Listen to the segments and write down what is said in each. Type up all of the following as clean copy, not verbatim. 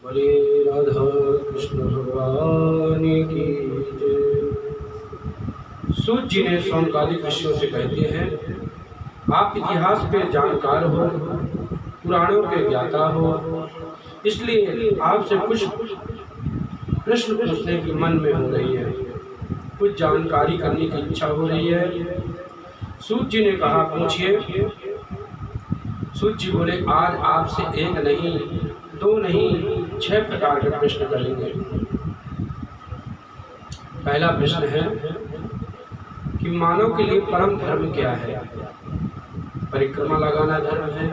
बोले राधा कृष्ण भगवान की जय। सूत जी ने समकालिक ऋषियों से कहते हैं, आप इतिहास के जानकार हो, पुराणों के ज्ञाता हो, इसलिए आपसे कुछ प्रश्न पूछने की मन में हो रही है, कुछ जानकारी करने की इच्छा हो रही है। सूत जी ने कहा, पूछिए। सूत जी बोले, आज आपसे एक नहीं, दो नहीं, 6 प्रकार के प्रश्न करेंगे। पहला प्रश्न है कि मानव के लिए परम धर्म क्या है? परिक्रमा लगाना धर्म है,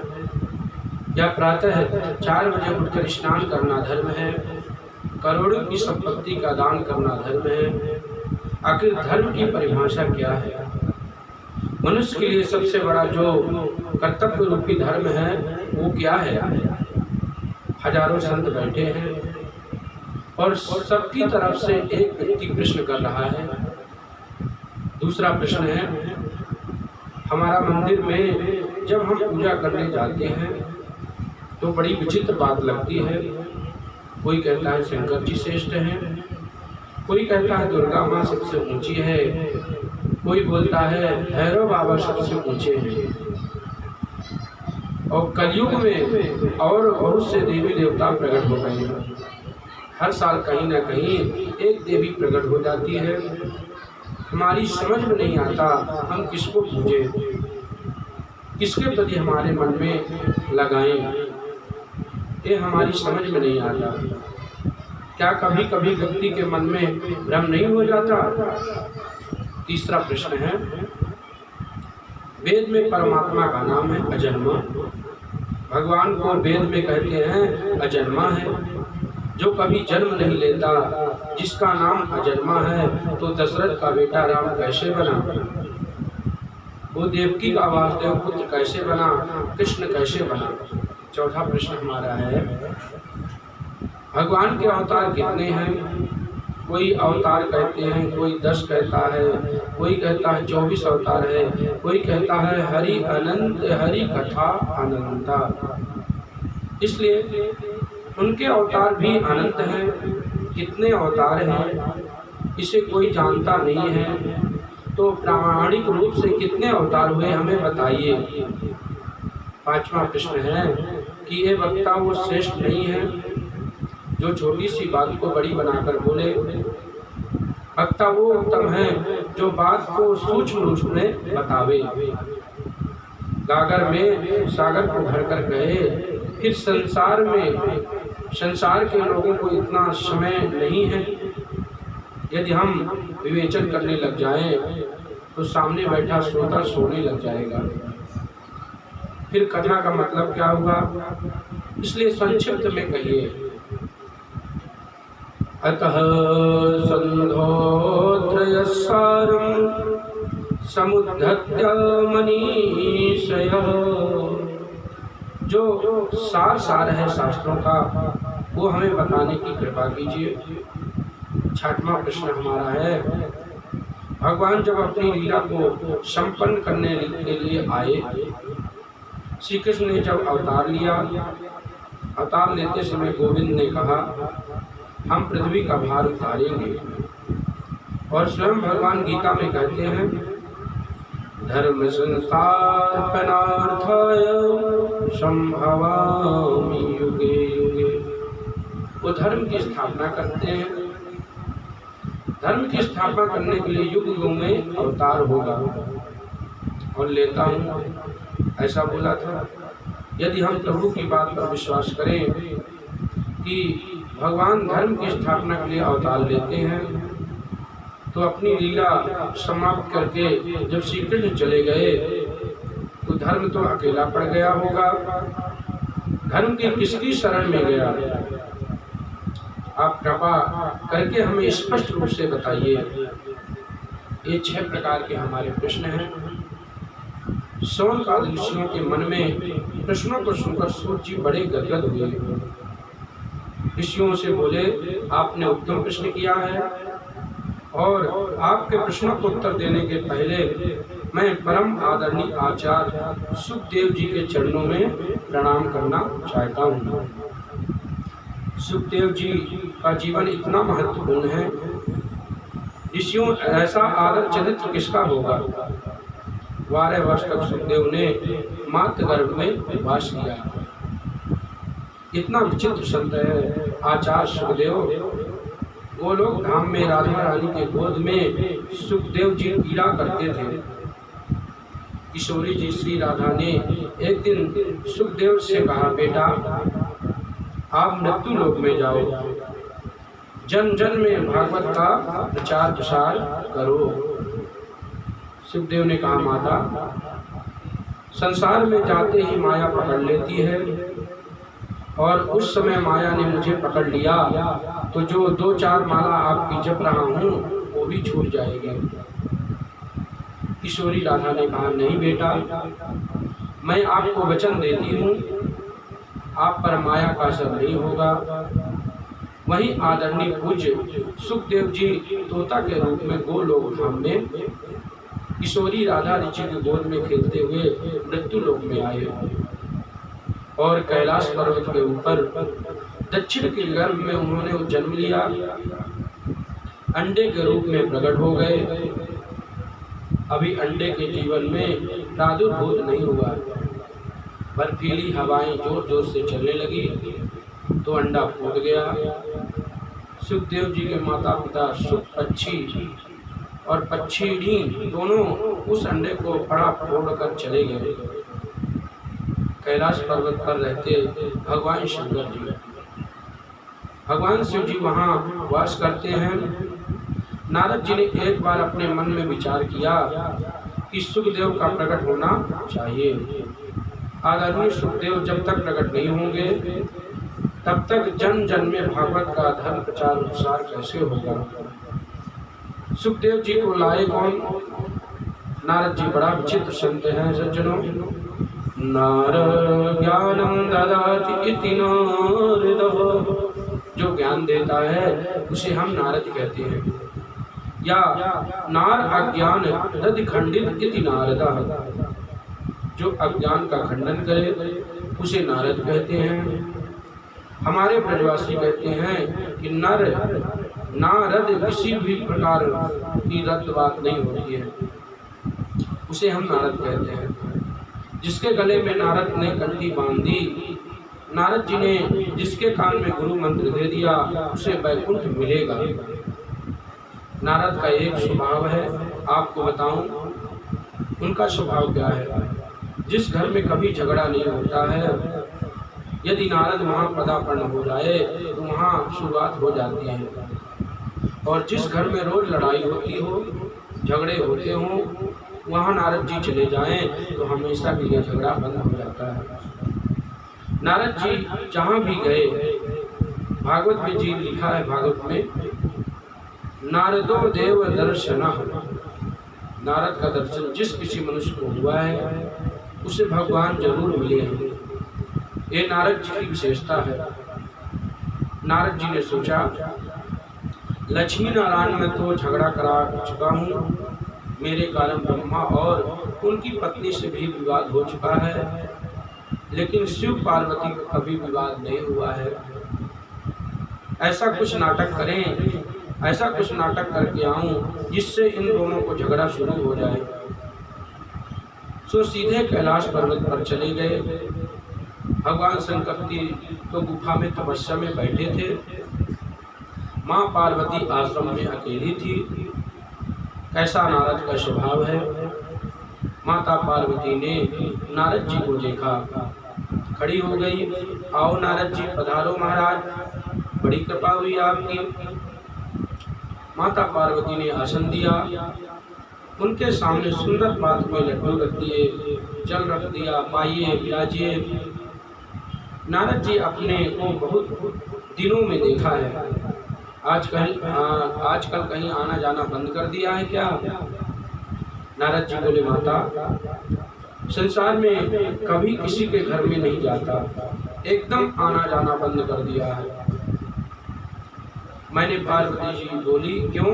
या प्रातः 4 बजे उठकर स्नान करना धर्म है, करोड़ों की संपत्ति का दान करना धर्म है? आखिर धर्म की परिभाषा क्या है? मनुष्य के लिए सबसे बड़ा जो कर्तव्य रूपी धर्म है वो क्या है? हजारों संत बैठे हैं और सबकी तरफ से एक व्यक्ति प्रश्न कर रहा है। दूसरा प्रश्न है, हमारा मंदिर में जब हम पूजा करने जाते हैं तो बड़ी विचित्र बात लगती है। कोई कहता है शंकर जी श्रेष्ठ हैं, कोई कहता है दुर्गा माँ सबसे ऊंची है, कोई बोलता है भैरव बाबा सबसे ऊंचे हैं। और कलयुग में और बहुत से देवी देवता प्रकट हो गए हैं। हर साल कहीं ना कहीं एक देवी प्रकट हो जाती है। हमारी समझ में नहीं आता हम किसको पूजें, किसके प्रति हमारे मन में लगाएं, ये हमारी समझ में नहीं आता। क्या कभी कभी व्यक्ति के मन में भ्रम नहीं हो जाता? तीसरा प्रश्न है, वेद में परमात्मा का नाम है अजन्मा। भगवान को वेद में कहते हैं अजन्मा है, जो कभी जन्म नहीं लेता, जिसका नाम अजन्मा है, तो दशरथ का बेटा राम कैसे बना? वो देवकी का वासुदेव पुत्र कैसे बना? कृष्ण कैसे बना? चौथा प्रश्न हमारा है, भगवान के अवतार कितने हैं? कोई अवतार कहते हैं, कोई 10 कहता है, कोई कहता है 24 अवतार है, कोई कहता है हरि अनंत, हरि कथा अनंता। इसलिए उनके अवतार भी अनंत हैं। कितने अवतार हैं इसे कोई जानता नहीं है, तो प्रामाणिक रूप से कितने अवतार हुए हमें बताइए। पांचवा प्रश्न है कि ये वक्ता वो श्रेष्ठ नहीं है जो छोटी सी बात को बड़ी बनाकर बोले। वक्ता वो उत्तम है जो बात को सूक्ष्म रूप में बतावे। गागर में सागर को भरकर कहे, फिर संसार के लोगों को इतना समय नहीं है। यदि हम विवेचन करने लग जाएं तो सामने बैठा श्रोता सोने लग जाएगा, फिर कथा का मतलब क्या हुआ? इसलिए संक्षिप्त में कहिए। अतः संधोत्रयसारं समुद्धत्य मनीषयः। जो सार है शास्त्रों का वो हमें बताने की कृपा कीजिए। छठवां प्रश्न हमारा है, भगवान जब अपनी लीला को संपन्न करने के लिए आए, श्री कृष्ण ने जब अवतार लिया, अवतार लेते समय गोविंद ने कहा, हम पृथ्वी का भार उतारेंगे। और स्वयं भगवान गीता में कहते हैं, धर्म संस्थापनार्थाय संभवामि युगे युगे। वो धर्म की स्थापना करते हैं। धर्म की स्थापना करने के लिए युग युग में अवतार होगा और लेता हूँ, ऐसा बोला था। यदि हम प्रभु की बात पर विश्वास करें कि भगवान धर्म की स्थापना के लिए अवतार लेते हैं, तो अपनी लीला समाप्त करके जब श्री कृष्ण चले गए तो धर्म तो अकेला पड़ गया होगा। धर्म की किसकी शरण में गया? आप कृपा करके हमें स्पष्ट रूप से बताइए। ये 6 प्रकार के हमारे प्रश्न हैं। सौनकाल ऋषियों के मन में प्रश्नों को सुनकर सूत जी बड़े गदगद हुए। ऋषियों से बोले, आपने उत्तम प्रश्न किया है और आपके प्रश्नों को उत्तर देने के पहले मैं परम आदरणीय आचार्य सुखदेव जी के चरणों में प्रणाम करना चाहता हूँ। सुखदेव जी का जीवन इतना महत्वपूर्ण है, ऋषियों ऐसा आदर चरित्र किसका होगा। 12 वर्ष तक सुखदेव ने मातृ गर्भ में वास किया। इतना विचित्र संत है आचार्य सुखदेव। गोलोक धाम में राधा रानी के गोद में सुखदेव जी पीड़ा करते थे। किशोरी जी श्री राधा ने एक दिन सुखदेव से कहा, बेटा आप मृत्यु लोक में जाओ, जन जन में भागवत का प्रचार प्रसार करो। सुखदेव ने कहा, माता संसार में जाते ही माया पकड़ लेती है, और उस समय माया ने मुझे पकड़ लिया तो जो 2-4 माला आपकी जप रहा हूँ वो भी छूट जाएगी। किशोरी राधा ने कहा, नहीं बेटा, मैं आपको वचन देती हूँ, आप पर माया का असर नहीं होगा। वहीं आदरणीय पूज्य सुखदेव जी तोता के रूप में गोलोक धाम में किशोरी राधा ऋषि की गोद में खेलते हुए मृत्यु लोक में आए और कैलाश पर्वत के ऊपर दक्षिण के गर्भ में उन्होंने जन्म लिया। अंडे के रूप में प्रकट हो गए। अभी अंडे के जीवन में प्रादुर्भूत नहीं हुआ। बर्फीली हवाएं जोर जोर से चलने लगी तो अंडा फूट गया। सुखदेव जी के माता पिता सुख पक्षी और पक्षीणी दोनों उस अंडे को फड़ा फोड़ कर चले गए। कैलाश पर्वत पर रहते भगवान शंकर जी, भगवान शिव जी वहाँ वास करते हैं। नारद जी ने एक बार अपने मन में विचार किया कि सुखदेव का प्रकट होना चाहिए। आदरणीय सुखदेव जब तक प्रकट नहीं होंगे तब तक जन जन में भागवत का धर्म प्रचार प्रसार कैसे होगा। सुखदेव जी को लाए कौन? नारद जी बड़ा विचित्र संत हैं सज्जनों। नारद ज्ञानम ददाति इति नारदः, जो ज्ञान देता है उसे हम नारद कहते हैं। या नार अज्ञान दधि खंडित इति नारदः, जो अज्ञान का खंडन करे उसे नारद कहते हैं। हमारे ब्रजवासी कहते हैं कि नर नारद किसी भी प्रकार की रद्द बात नहीं होती है, उसे हम नारद कहते हैं। जिसके गले में नारद ने कंठी बांधी, नारद जी ने जिसके कान में गुरु मंत्र दे दिया उसे वैकुंठ मिलेगा। नारद का एक स्वभाव है, आपको बताऊं उनका स्वभाव क्या है। जिस घर में कभी झगड़ा नहीं होता है, यदि नारद वहाँ पदार्पण हो जाए तो वहाँ शुरुआत हो जाती है। और जिस घर में रोज लड़ाई होती हो, झगड़े होते हों, वहाँ नारद जी चले जाएं तो हमेशा के लिए झगड़ा बंद हो जाता है। नारद जी जहाँ भी गए, भागवत में जी लिखा है, भागवत में नारदो देव दर्शनः, नारद का दर्शन जिस किसी मनुष्य को हुआ है उसे भगवान जरूर मिले हैं। ये नारद जी की विशेषता है। नारद जी ने सोचा, लक्ष्मी नारायण में तो झगड़ा करा चुका हूँ, मेरे कारण ब्रह्मा और उनकी पत्नी से भी विवाद हो चुका है, लेकिन शिव पार्वती का कभी विवाद नहीं हुआ है। ऐसा कुछ नाटक करें, ऐसा कुछ नाटक करके आऊं जिससे इन दोनों को झगड़ा शुरू हो जाए। सो सीधे कैलाश पर्वत पर चले गए। भगवान शंकर जी तो गुफा में तपस्या में बैठे थे। माँ पार्वती आश्रम में अकेली थी। कैसा नारद का स्वभाव है। माता पार्वती ने नारद जी को देखा, खड़ी हो गई, आओ नारद जी पधारो महाराज, बड़ी कृपा हुई आपकी। माता पार्वती ने आसन दिया, उनके सामने सुंदर पात्र में लड्डू रख दिए, जल रख दिया, पाइए विराजिए। नारद जी अपने को बहुत दिनों में देखा है, आजकल कहीं आना जाना बंद कर दिया है क्या? नारद जी बोले, माता संसार में कभी किसी के घर में नहीं जाता, एकदम आना जाना बंद कर दिया है। मैंने पार्वती जी बोली, क्यों?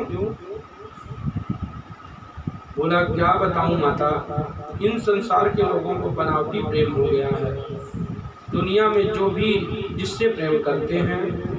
बोला, क्या बताऊं माता, इन संसार के लोगों को बनावटी प्रेम हो गया है। दुनिया में जो भी जिससे प्रेम करते हैं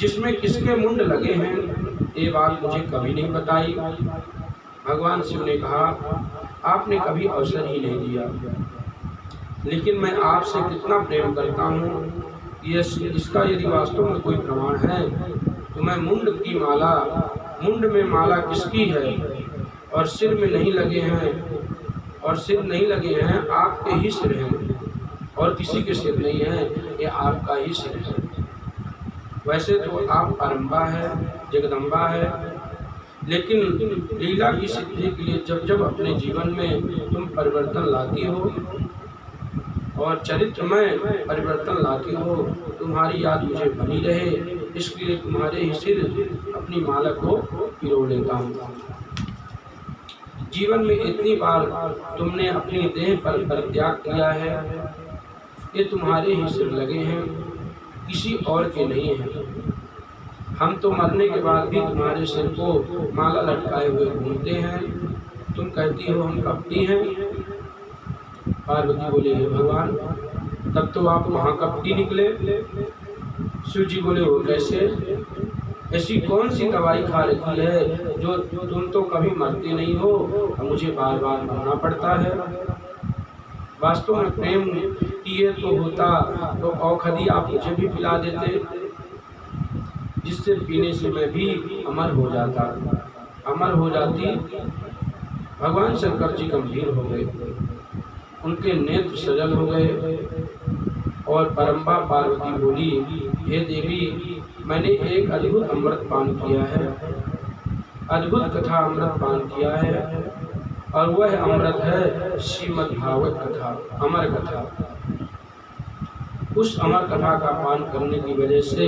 जिसमें किसके मुंड लगे हैं ये बात मुझे कभी नहीं बताई। भगवान शिव ने कहा, आपने कभी अवसर ही नहीं दिया, लेकिन मैं आपसे कितना प्रेम करता हूँ इसका यदि वास्तव में कोई प्रमाण है तो मैं मुंड में माला किसकी है और सिर में नहीं लगे हैं, और सिर नहीं लगे हैं आपके ही सिर हैं, और किसी के सिर नहीं है, ये आपका ही सिर है। वैसे तो आप अरंबा है, जगदम्बा है, लेकिन लीला की सिद्धि के लिए जब जब अपने जीवन में तुम परिवर्तन लाती हो और चरित्र में परिवर्तन लाती हो, तुम्हारी याद मुझे बनी रहे, इसलिए तुम्हारे ही सिर अपनी माला को पिरो लेता हूँ। जीवन में इतनी बार तुमने अपनी देह पर परित्याग किया है, ये तुम्हारे ही सिर लगे हैं, किसी और के नहीं हैं। हम तो मरने के बाद भी तुम्हारे सिर को माला लटकाए हुए घूमते हैं। तुम कहती हो हम कपटी हैं। पार्वती बोले, हे भगवान, तब तो आप महाकपटी निकले। शिव जी बोले, वो कैसे? ऐसी कौन सी दवाई खा रखी है जो तुम तो कभी मरते नहीं हो और मुझे बार बार मरना पड़ता है? वास्तव में प्रेम किए तो होता तो औषधि आप मुझे भी पिला देते, जिससे पीने से मैं भी अमर हो जाती। भगवान शंकर जी गंभीर हो गए, उनके नेत्र सजल हो गए और परम्बा पार्वती बोली, हे देवी, मैंने एक अद्भुत अमृत पान किया है, अद्भुत कथा अमृत पान किया है, और वह अमृत है श्रीमद् भागवत कथा, अमर कथा। उस अमर कथा का पान करने की वजह से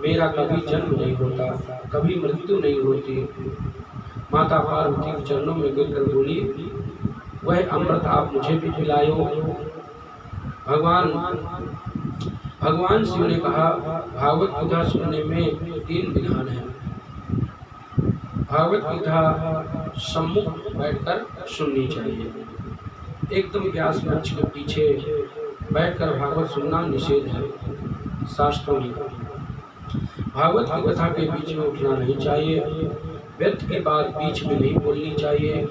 मेरा कभी जन्म नहीं होता, कभी मृत्यु नहीं होती। माता पार्वती के चरणों में गिरकर बोली, वह अमृत आप मुझे भी पिलायो। भगवान शिव ने कहा, भागवत कथा सुनने में 3 विधान है। भागवत कथा सम्मुख बैठकर सुननी चाहिए। एकदम व्यास वृक्ष के पीछे बैठकर भागवत सुनना निषेध है शास्त्रों में। भागवत की कथा के बीच में उठना नहीं चाहिए, व्यर्थ की बात बीच में नहीं बोलनी चाहिए,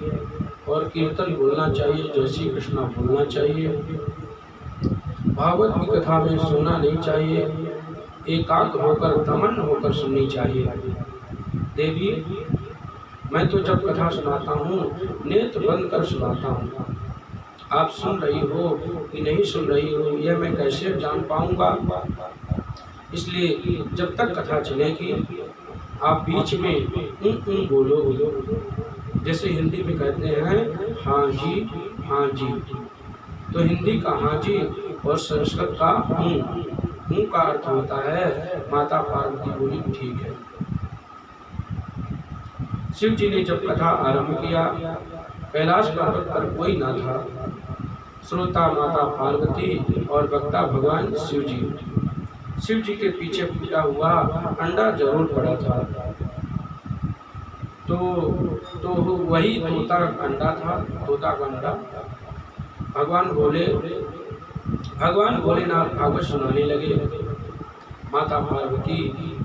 और कीर्तन बोलना चाहिए, जय श्री कृष्णा बोलना चाहिए। भागवत की कथा में सोना नहीं चाहिए, एकाग्र होकर तमन्न होकर सुननी चाहिए। देवी, मैं तो जब कथा सुनाता हूँ नेत्र बंद कर सुनाता हूँ, आप सुन रही हो कि नहीं सुन रही हो यह मैं कैसे जान पाऊंगा? इसलिए जब तक कथा चलेगी आप बीच में बोलोगे। जैसे हिंदी में कहते हैं हाँ जी, तो हिंदी का हाँ जी और संस्कृत का हूँ का अर्थ होता है। माता पार्वती बोली, ठीक है। शिव जी ने जब कथा आरंभ किया, कैलाश पर्वत पर कोई न था। श्रोता माता पार्वती और वक्ता भगवान शिव जी। शिव जी के पीछे फूटा हुआ अंडा जरूर पड़ा था, तो वही तोता अंडा था, तोता का अंडा। भगवान भोलेनाथ भागवत सुनाने लगे। माता पार्वती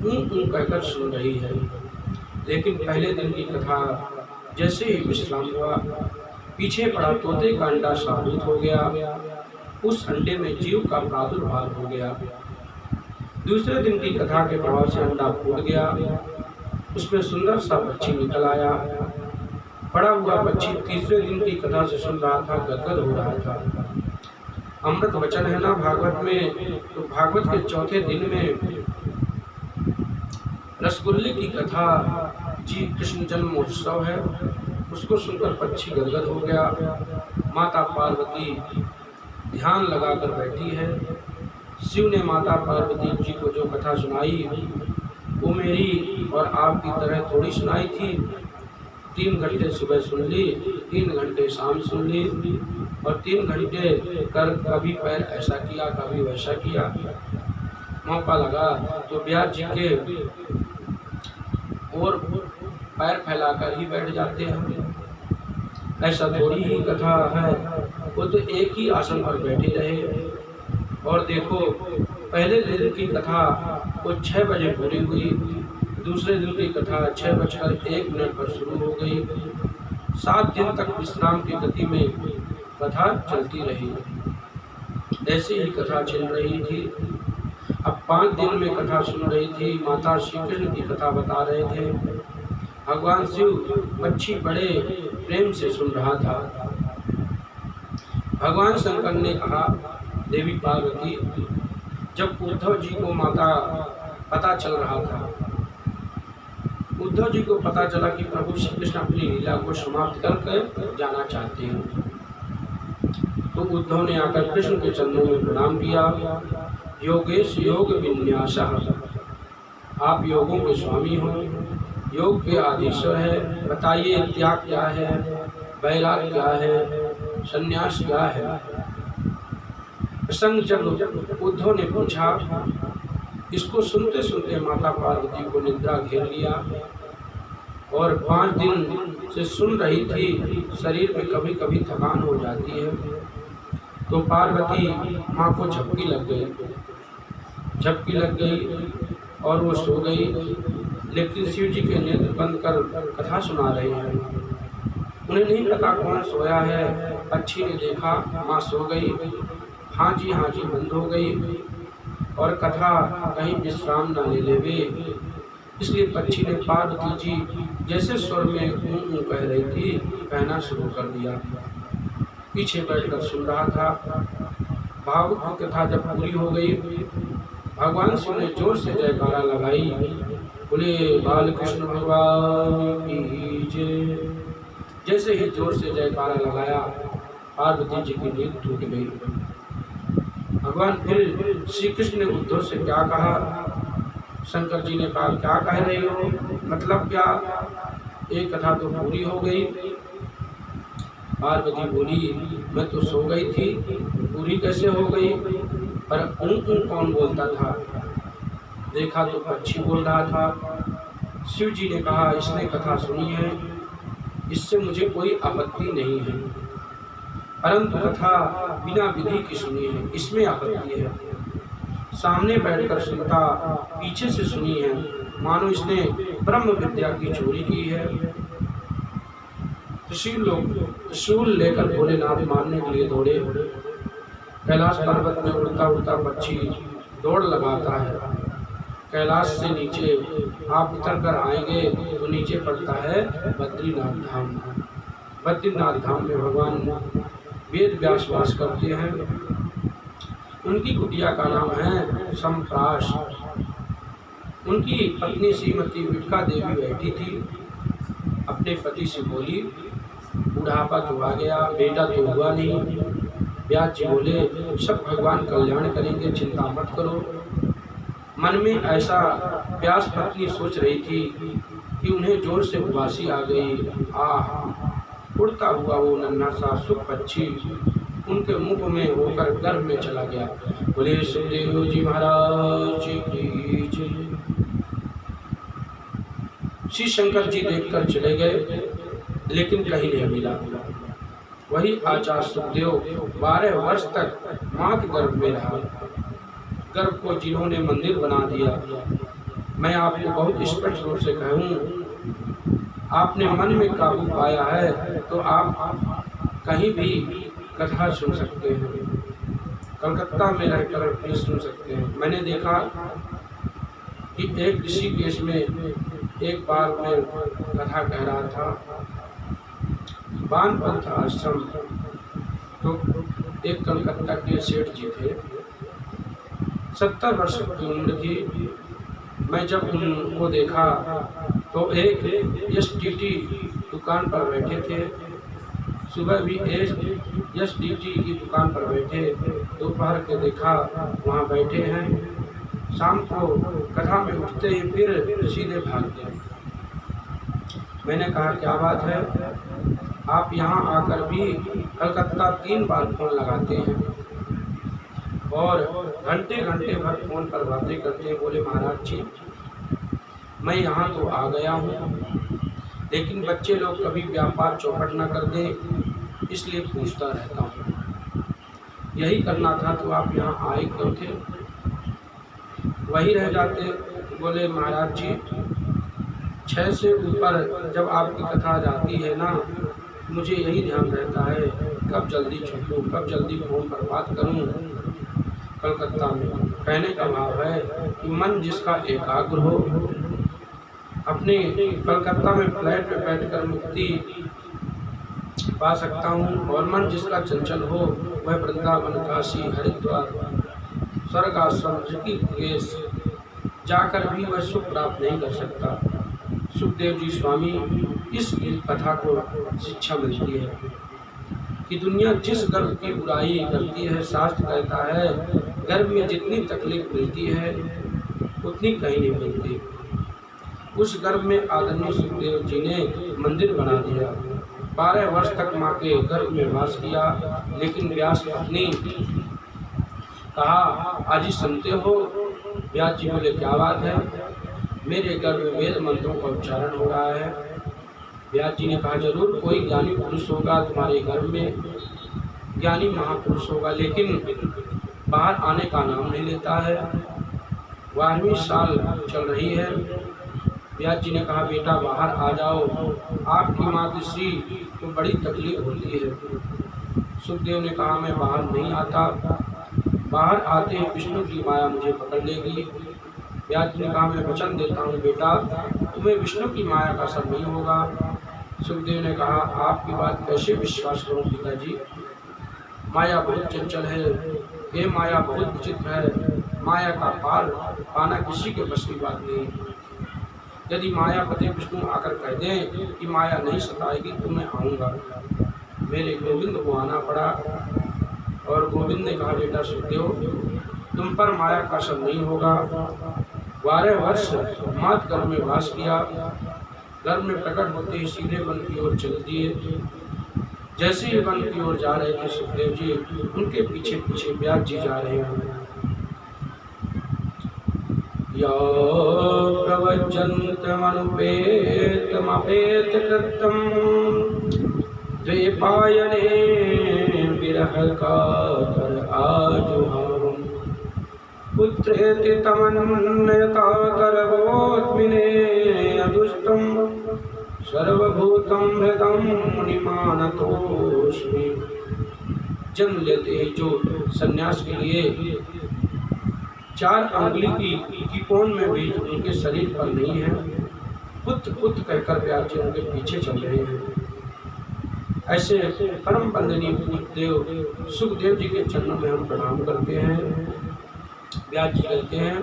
कहकर सुन रही है, लेकिन पहले दिन की कथा जैसे ही विश्राम हुआ, पीछे पड़ा तोते का अंडा साबुत हो गया, उस अंडे में जीव का प्रादुर्भाव हो गया। दूसरे दिन की कथा के प्रभाव से अंडा फूट गया, उसमें सुंदर सा पक्षी निकल आया। पड़ा हुआ पक्षी तीसरे दिन की कथा से सुन रहा था, गदगद हो रहा था। अमृत वचन है ना भागवत में, तो भागवत के चौथे दिन में रसगुल्ले की कथा जी कृष्ण जन्म महोत्सव है, उसको सुनकर पक्षी गदगद हो गया। माता पार्वती ध्यान लगाकर बैठी है। शिव ने माता पार्वती जी को जो कथा सुनाई वो मेरी और आपकी तरह थोड़ी सुनाई थी। 3 घंटे सुबह सुन ली, 3 घंटे शाम सुन ली, और 3 घंटे कर कभी पैर ऐसा किया कभी वैसा किया। मौका लगा तो व्यास जी के और पैर फैलाकर ही बैठ जाते हैं। ऐसा थोड़ी ही कथा है, वो तो एक ही आसन पर बैठे रहे। और देखो, पहले दिन की कथा वो 6 बजे पूरी हुई। दूसरे दिन की कथा 6:01 पर शुरू हो गई। 7 दिन तक विश्राम की गति में कथा चलती रही। ऐसी ही कथा चल रही थी। अब 5 दिन में कथा सुन रही थी। माता श्री कृष्ण की कथा बता रहे थे। भगवान शिव पक्षी बड़े प्रेम से सुन रहा था। भगवान शंकर ने कहा, देवी पार्वती, जब उद्धव जी को माता पता चल रहा था, उद्धव जी को पता चला कि प्रभु श्री कृष्ण अपनी लीला को समाप्त करके जाना चाहते हैं, तो उद्धव ने आकर कृष्ण के चरणों में प्रणाम किया। योगेश योग विन्यासः, आप योगों के स्वामी हो, योग के आधीश्वर है। बताइए त्याग क्या है, वैराग क्या है, संन्यास क्या है। प्रसंग जब उद्धव ने पूछा, इसको सुनते सुनते माता पार्वती को निद्रा घेर लिया और 5 दिन से सुन रही थी। शरीर में कभी कभी थकान हो जाती है, तो पार्वती माँ को झपकी लग गई और वो सो गई। लेकिन शिव जी के नेत्र बंद कर कथा सुना रहे हैं। उन्हें नहीं पता कौन सोया है। पक्षी ने देखा माँ सो गई, हाँ जी बंद हो गई और कथा कहीं विश्राम न ले लेवे, इसलिए पक्षी ने पार्वती जी जैसे स्वर में ऊँ कह रही थी, कहना शुरू कर दिया। पीछे बैठकर सुन रहा था। भावुक की कथा जब पूरी हो गई, भगवान शिव ने जोर से जयकारा लगाई, बोले बालकृष्ण भगवान की जय। जैसे ही जोर से जयकारा लगाया, पार्वती जी की नींद टूट गई। भगवान फिर श्री कृष्ण ने उद्धव से क्या कहा? शंकर जी ने कहा, क्या कह रही हो, मतलब क्या? एक कथा तो पूरी हो गई। पार्वती बोली, मैं तो सो गई थी, पूरी कैसे हो गई? पर कौन बोलता था? देखा तो पक्षी बोल रहा था। शिव जी ने कहा, इसने कथा सुनी है, इससे मुझे कोई आपत्ति नहीं है, परंतु कथा बिना विधि की सुनी है, इसमें आपत्ति है। सामने बैठकर सुनता, पीछे से सुनी है, मानो इसने ब्रह्म विद्या की चोरी की है। त्रिशूल लेकर भोलेनाथ मारने के लिए दौड़े। कैलाश पर्वत में उड़ता उड़ता पक्षी दौड़ लगाता है। कैलाश से नीचे आप उतर कर आएंगे तो नीचे पड़ता है बद्रीनाथ धाम। बद्रीनाथ धाम में भगवान वेद व्यास वास करते हैं। उनकी कुटिया का नाम है संप्राश। उनकी पत्नी श्रीमती विटका देवी बैठी थी। अपने पति से बोली, बुढ़ापा तो आ गया, बेटा तो हुआ नहीं। व्यास जी बोले, सब भगवान कल्याण करेंगे, चिंता मत करो। मन में ऐसा व्यास पत्नी सोच रही थी कि उन्हें जोर से उबासी आ गई। उड़ता हुआ वो नन्हा सा सुख पक्षी उनके मुख में होकर गर्भ में चला गया। बोले सुखदेव जी महाराज की जय। श्री शंकर जी देखकर चले गए, लेकिन कहीं नहीं मिला। वही आचार्य सुखदेव 12 वर्ष तक माँ के गर्भ में रहा। गर्भ को जिन्होंने मंदिर बना दिया। मैं आपको बहुत स्पष्ट रूप से कहूँ, आपने मन में काबू पाया है तो आप कहीं भी कथा सुन सकते हैं। कलकत्ता में रहकर भी सुन सकते हैं। मैंने देखा कि एक ऋषिकेश में एक बार मैं कथा कह रहा था, वानपंथ आश्रम। तो एक कलकत्ता के सेठ जी थे, 70 वर्ष की उम्र थी। मैं जब उनको देखा तो एक STT दुकान पर बैठे थे। सुबह भी SDT की दुकान पर बैठे। दोपहर के देखा वहाँ बैठे हैं। शाम को कथा में उठते ही फिर सीधे भाग गए। मैंने कहा, क्या बात है, आप यहाँ आकर भी कलकत्ता 3 बार फोन लगाते हैं और घंटे घंटे भर फोन पर बातें करते हैं। बोले, महाराज जी, मैं यहाँ तो आ गया हूँ, लेकिन बच्चे लोग कभी व्यापार चौपट न कर दें, इसलिए पूछता रहता हूँ। यही करना था तो आप यहाँ आए क्यों थे? वही रह जाते। बोले महाराज जी 6 से ऊपर जब आपकी कथा जाती है ना, मुझे यही ध्यान रहता है कब जल्दी छूटूं, कब जल्दी फोन पर बात करूं। कलकत्ता में कहने का भाव है कि मन जिसका एकाग्र हो, अपने कलकत्ता में फ्लैट में बैठकर मुक्ति पा सकता हूँ, और मन जिसका चंचल हो वह वृंदावन, काशी, हरिद्वार, स्वर्ग आश्रम, ऋषिकेश जाकर भी वह सुख प्राप्त नहीं कर सकता। सुखदेव जी स्वामी इस कथा को शिक्षा मिलती है कि दुनिया जिस गर्भ की बुराई करती है, शास्त्र कहता है गर्भ में जितनी तकलीफ मिलती है उतनी कहीं नहीं मिलती। उस गर्भ में आदरणीय सुखदेव जी ने मंदिर बना दिया। 12 वर्ष तक माँ के गर्भ में वास किया, लेकिन व्यास पत्नी कहा आज सुनते हो? व्यास जी बोले क्या बात है? मेरे गर्भ में वेद मंत्रों का उच्चारण हो रहा है। व्यास जी ने कहा जरूर कोई ज्ञानी पुरुष होगा तुम्हारे गर्भ में, ज्ञानी महापुरुष होगा, लेकिन बाहर आने का नाम नहीं लेता है। 12वीं साल चल रही है। व्यास जी ने कहा बेटा बाहर आ जाओ, आपकी मातृश्री को बड़ी तकलीफ होती है। सुखदेव ने कहा मैं बाहर नहीं आता, बाहर आते ही विष्णु की माया मुझे पकड़ लेगी। व्यास जी ने कहा मैं वचन देता हूँ बेटा तुम्हें विष्णु की माया का असर नहीं होगा। सुखदेव ने कहा आपकी बात कैसे विश्वास करूं पिताजी, माया बहुत चंचल है, ये माया बहुत विचित्र है, माया का पार पाना किसी के बस की बात नहीं। यदि मायापति विष्णु आकर कह दें कि माया नहीं सताएगी तो मैं आऊँगा। मेरे गोविंद को आना पड़ा, और गोविंद ने कहा बेटा सुखदेव तुम पर माया का असर नहीं होगा। 12 वर्ष मात गर्भ में वास किया, गर्भ में प्रकट होते ही सीधे वन की ओर चल दिए। जैसे ही वन की ओर जा रहे थे सुखदेव जी, उनके पीछे पीछे व्यास जी जा रहे हैं। या प्रवचन्तमनुपेतमपेत कृतं द्वैपायने विरह कातर आजुहावम् पुत्रेति तमन्यता तरवोत्मिने अदुष्टं सर्वभूतं हृदं मुनिमानतोऽस्मि। जन्म लेते ही जो सन्यास के लिए 4 अंगुली की कोण में भी उनके शरीर पर नहीं है, पुत्र पुत्र कहकर व्यास जी उनके पीछे चल रहे हैं। ऐसे परम वंदनीय पूज्यदेव सुखदेव जी के चरणों में हम प्रणाम करते हैं। व्यास जी कहते हैं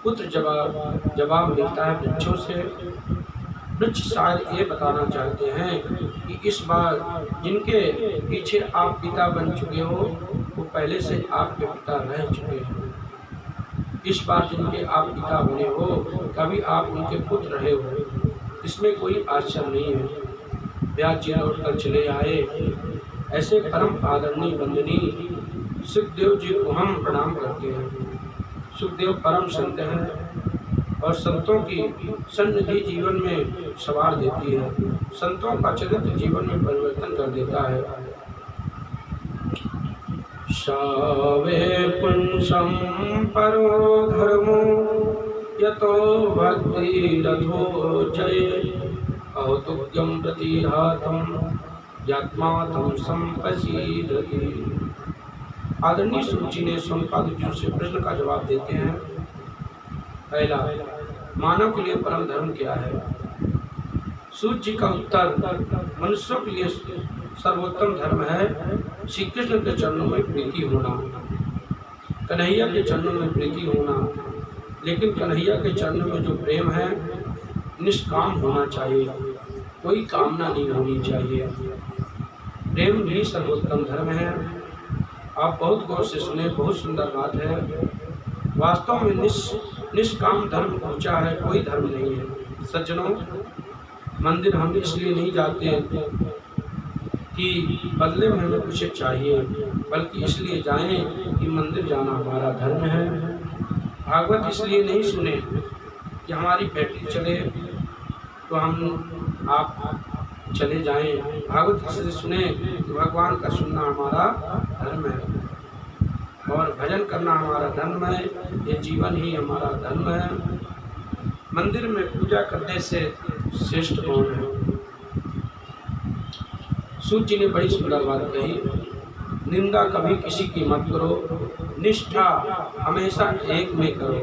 पुत्र जवाब मिलता है वृक्षों से। वृक्ष शायद ये बताना चाहते हैं कि इस बार जिनके पीछे आप पिता बन चुके हो वो पहले से आपके पिता रह चुके हैं। इस बार जिनके आप पिता बने हो कभी आप उनके पुत्र रहे हो, इसमें कोई आश्चर्य नहीं है। व्यास जी लौट कर चले आए। ऐसे परम आदरणीय वंदनीय सुखदेव जी को हम प्रणाम करते हैं। सुखदेव परम संत हैं और संतों की सन्निधि जीवन में सवार देती है, संतों का चरित्र जीवन में परिवर्तन कर देता है। शावे पुंसं परो धर्मो यतो भक्तिरथो जये औतुक्यं प्रतिहातं यात्मातं संपसीदति। आदरणीय सूत जी ने संपादक जी से प्रश्न का जवाब देते हैं। पहला, मानव के लिए परम धर्म क्या है? सूत जी का उत्तर, मनुष्यों के लिए सर्वोत्तम धर्म है श्री कृष्ण के चरणों में प्रीति होना, कन्हैया के चरणों में प्रीति होना। लेकिन कन्हैया के चरणों में जो प्रेम है निष्काम होना चाहिए, कोई कामना नहीं होनी चाहिए। प्रेम भी सर्वोत्तम धर्म है। आप बहुत गौर से सुने, बहुत सुंदर बात है। वास्तव में निष्काम धर्म ऊंचा है, कोई धर्म नहीं है। सज्जनों, मंदिर हम इसलिए नहीं जाते कि बदले में हमें कुछ चाहिए, बल्कि इसलिए जाएं कि मंदिर जाना हमारा धर्म है। भागवत इसलिए नहीं सुने कि हमारी फैक्ट्री चले तो हम आप चले जाएं। भागवत इसलिए सुने कि भगवान का सुनना हमारा धर्म है। और भजन करना हमारा धर्म है, ये जीवन ही हमारा धर्म है। मंदिर में पूजा करने से श्रेष्ठ कौन है? सूत जी ने बड़ी सुंदर बात कही, निंदा कभी किसी की मत करो, निष्ठा हमेशा एक में करो,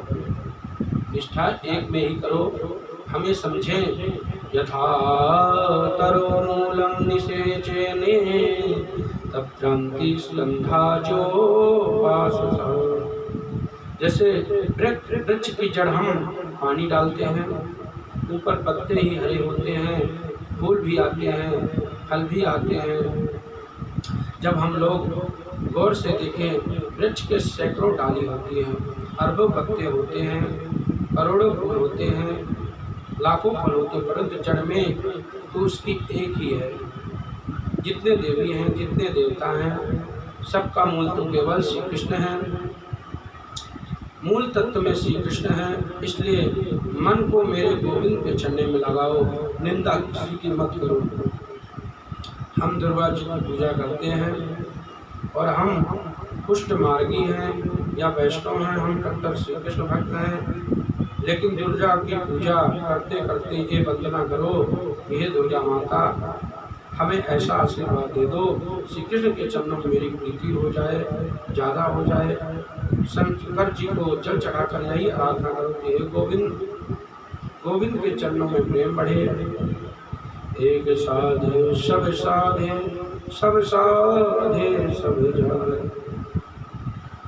निष्ठा एक में ही करो। हमें समझें, यथा तरो मूलम निषेचने तप्यन्ति स्कंधा चोपाससः। जैसे वृक्ष की जड़ हम पानी डालते हैं, ऊपर पत्ते ही हरे होते हैं, फूल भी आते हैं, फल भी आते हैं। जब हम लोग गौर से देखें, वृक्ष के सैकड़ों डाली होती हैं, अरबों पत्ते होते हैं, करोड़ों फूल होते हैं, लाखों फल होते हैं, परंतु जड़ में तो उसकी एक ही है। जितने देवी हैं, जितने देवता हैं, सबका मूल तो केवल श्री कृष्ण है। मूल तत्व में श्री कृष्ण है। इसलिए मन को मेरे गोविंद के चरणों में लगाओ, निंदा किसी की मत करो। हम दुर्गा जी की पूजा करते हैं और हम पुष्ट मार्गी हैं या वैष्णव हैं, हम कट्टर श्री कृष्ण भक्त हैं, लेकिन दुर्गा की पूजा करते करते ये वंदना करो, हे दुर्गा माता हमें ऐसा आशीर्वाद दे दो, श्री कृष्ण के चरणों में मेरी प्रीति हो जाए, ज़्यादा हो जाए। शंकर जी को जल चढ़ाकर यही आराधना करो कि हे गोविंद, गोविंद के चरणों में प्रेम बढ़े। एक साधे सब साधे, सब साधे सब जाने,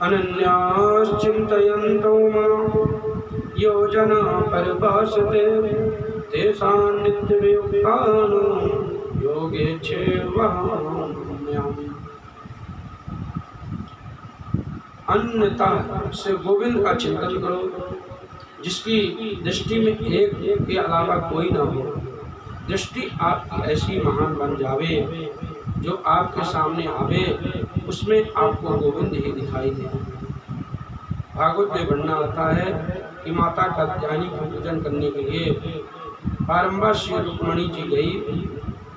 अनन्यास चिंतयन्तो मां यो जना परिभाषते तेषां नित्ययुक्तानां योगेच्छैवाहम्यहम्। अन्यथा से गोविंद का चिंतन करो, जिसकी दृष्टि में एक के अलावा कोई न हो। दृष्टि आपकी ऐसी महान बन जावे, जो आपके सामने आवे उसमें आपको गोविंद ही दिखाई दे। भागवत में वर्णन आता है कि माता कात्यायनी का पूजन करने के लिए बारंबार श्री रुक्मणी जी गई,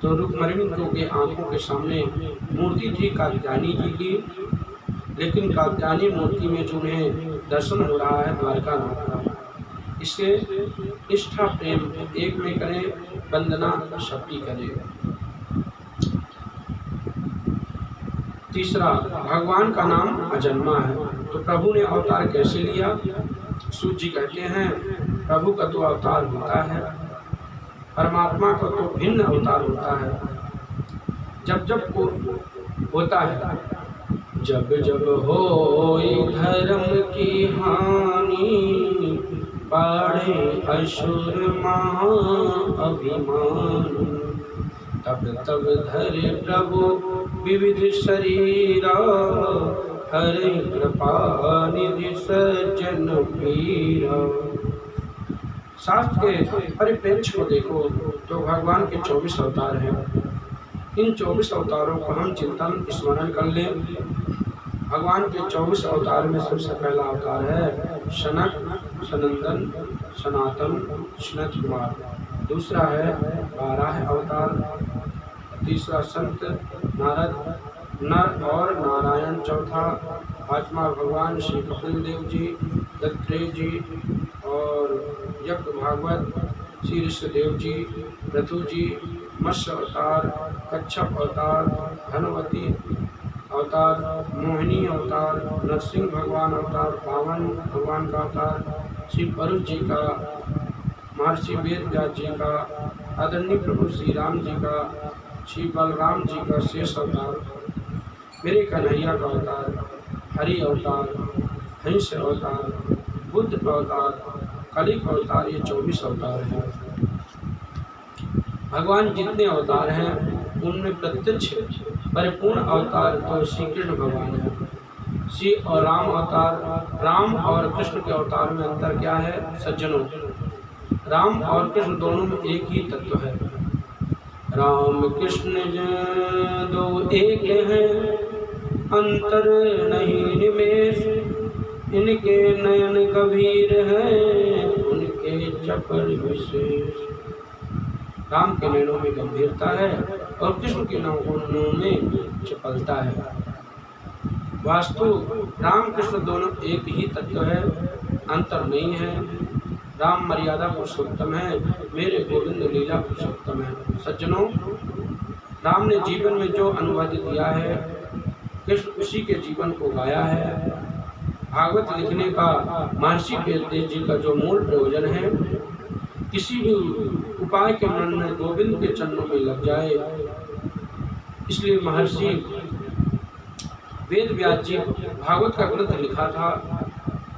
तो रुक्मणी के आंखों के सामने मूर्ति थी कात्यायनी जी की, लेकिन कात्यायनी मूर्ति में जो उन्हें दर्शन हो रहा है द्वारकानाथ का। इससे निष्ठा प्रेम एक में करें, वंदना सबकी करें। तीसरा, भगवान का नाम अजन्मा है। तो प्रभु ने अवतार कैसे लिया? सूत जी कहते हैं, प्रभु का तो अवतार होता है, परमात्मा का तो भिन्न अवतार होता है। जब जब को होता है, जब जब हो धर्म की हानि, बाढ़े असुर महाअभिमान, तब तब धरे प्रभु विविध शरीरा, हरे कृपा निधि सज्जन पीरा। शास्त्र के परिप्रेक्ष्य को देखो तो भगवान के 24 अवतार हैं। इन 24 अवतारों को हम चिंतन स्मरण कर लें। भगवान के 24 अवतार में सबसे पहला अवतार है सनक, सनंदन, सनातन, सनत कुमार। दूसरा है बाराह अवतार, तीसरा संत नारद, नर और नारायण। चौथा, पांचवा भगवान श्री कपिल देव जी, दत्तात्रेय जी और यज्ञ भागवत, श्री ऋषिदेव जी, पृथु जी, मत्स्य अवतार, कच्छप अवतार, धनवती अवतार, मोहिनी अवतार, नरसिंह भगवान अवतार, पावन भगवान का अवतार, श्री परुष जी का, महर्षि वेदव्यास जी का, आदरणीय प्रभु श्री राम जी का, श्री बलराम जी का शेष अवतार, मेरे कन्हैया का अवतार, हरि अवतार, हंस अवतार, बुद्ध अवतार, कलिक अवतार, ये 24 अवतार हैं। भगवान जितने अवतार हैं उनमें प्रत्यक्ष परिपूर्ण अवतार तो श्री कृष्ण भगवान है। श्री और राम अवतार, राम और कृष्ण के अवतार में अंतर क्या है सज्जनों? राम और कृष्ण दोनों में एक ही तत्व है। राम कृष्ण दो एक हैं, अंतर नहीं निमेष, इनके नयन गंभीर हैं, उनके चपल विशेष। राम के नयनों में गंभीरता है और कृष्ण के नयनों में चपलता है। वास्तु राम कृष्ण दोनों एक ही तत्व है, अंतर नहीं है। राम मर्यादा पुरुषोत्तम है, मेरे गोविंद लीला पुरुषोत्तम है। सज्जनों, राम ने जीवन में जो अनुवाद दिया है, कृष्ण उसी के जीवन को गाया है। भागवत लिखने का महर्षि वेदव्यास जी का जो मूल प्रयोजन है, किसी भी उपाय के मन में गोविंद के चरणों में लग जाए। इसलिए महर्षि वेदव्यास जी भागवत का ग्रंथ लिखा था।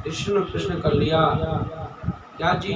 कृष्ण कृष्ण कर लिया क्या जी।